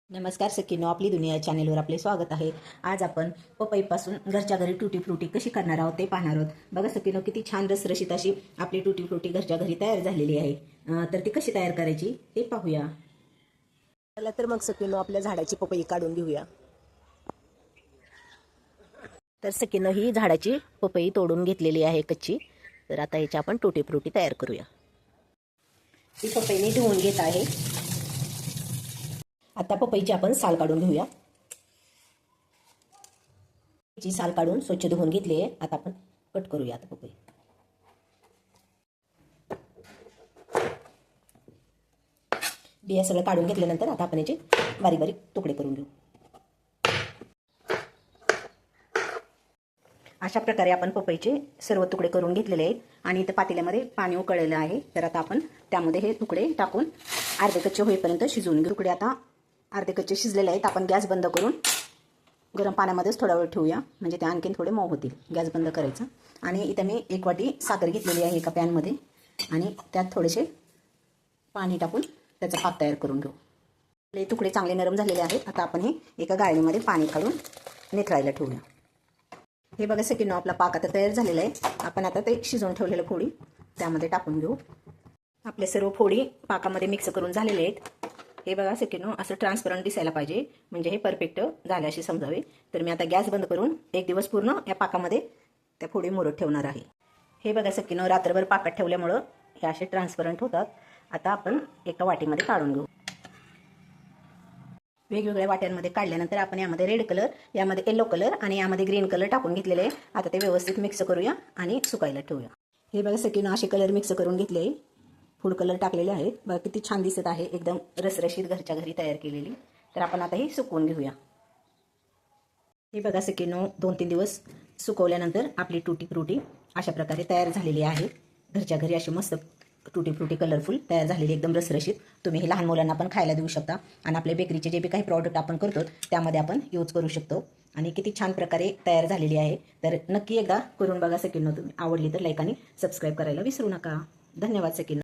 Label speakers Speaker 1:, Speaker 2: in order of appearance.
Speaker 1: नमस्कार सखीनो, आपली दुनिया चॅनेलवर आपले स्वागत आहे. आज आपण पपईपासून घरच्या घरी टुटी फ्रुटी कशी करणार आहोत ते पाहणार आहोत. बघा सखीनो, किती छान रसरशीत अशी आपली टुटी फ्रुटी घरच्या घरी तयार झालेली आहे. तर ती कशी तयार करायची ते पाहूया.
Speaker 2: चला तर मग सखीनो, आपल्या झाडाची पपई काढून घेऊया. तर सखीनो, ही झाडाची पपई तोडून घेतलेली आहे कच्ची. तर आता याची आपण टुटी फ्रुटी तयार करूया.
Speaker 1: ही पपई मी धुवून घेत आहे. आता पपईची आपण साल काढून घेऊया. ची साल काढून स्वच्छ धुवून घेतली आहे. आता आपण कट करूया. आता पपई बिया सगळं काढून घेतल्यानंतर आता आपण याचे बारीक बारीक तुकडे करून घेऊ. अशा प्रकारे आपण पपईचे सर्व तुकडे करून घेतलेले आहेत आणि इथं पातेल्यामध्ये पाणी उकळलेलं आहे. तर आता आपण त्यामध्ये हे तुकडे टाकून अर्धे कच्चे होईपर्यंत शिजवून घेऊ. तुकडे आता अर्धे कच्चे शिजलेले आहेत. आपण गॅस बंद करून गरम पाण्यामध्येच थोडा वेळ ठेवूया, म्हणजे ते आणखीन थोडे मऊ होतील. गॅस बंद करायचा आणि इथं मी 1 वाटी साखर घेतलेली आहे एका पॅनमध्ये आणि त्यात थोडेसे पाणी टाकून त्याचा पाक तयार करून घेऊ. हे तुकडे चांगले नरम झालेले आहेत. आता आपण हे एका गाळणीमध्ये पाणी काढून निथळायला ठेवूया. हे बघा सखीनो, आपला पाक आता तयार झालेला आहे. आपण आता ते शिजवून ठेवलेलं फोडी त्यामध्ये टाकून घेऊ. आपले सर्व फोडी पाकामध्ये मिक्स करून झालेले आहेत. हे बघा सखीनो, असं ट्रान्सपरंट दिसायला पाहिजे, म्हणजे हे परफेक्ट झाले असे समजावे. तर मी आता गॅस बंद करून 1 दिवस पूर्ण या पाकामध्ये त्या फोडी मुरत ठेवणार आहे. हे बघा सखीनो, रात्रभर पाकात ठेवल्यामुळं हे असे ट्रान्सपरंट होतात. आता आपण एका वाटीमध्ये काढून घेऊ. वेगवेगळ्या वाट्यांमध्ये काढल्यानंतर आपण यामध्ये रेड कलर, यामध्ये येलो कलर आणि यामध्ये ग्रीन कलर टाकून घेतलेले आहे. आता ते व्यवस्थित मिक्स करूया आणि सुकायला ठेवूया. हे बघा सखीनो, असे कलर मिक्स करून घेतले, फूड कलर टाकलेले आहेत. बघा किती छान दिसत आहे, एकदम रसरशीत घरच्या घरी तयार केलेली. तर आपण आता हे सुकवून घेऊया. हे बघा सखीनो, 2-3 दिवस सुकवल्यानंतर आपली टुटी फ्रुटी अशा प्रकारे तयार झालेली आहे. घरच्या घरी अशी मस्त टुटी फ्रुटी कलरफुल तयार झालेली, एकदम रसरशीत. तुम्ही हे लहान मुलांना पण खायला देऊ शकता आणि आपले बेकरीचे जे बी काही प्रॉडक्ट आपण करतो त्यामध्ये आपण यूज करू शकतो. आणि किती छान प्रकारे तयार झालेली आहे. तर नक्की एकदा करून बघा सखीनो. तुम्ही आवडली तर लाईक आणि सबस्क्राईब करायला विसरू नका. धन्यवाद सखीनो.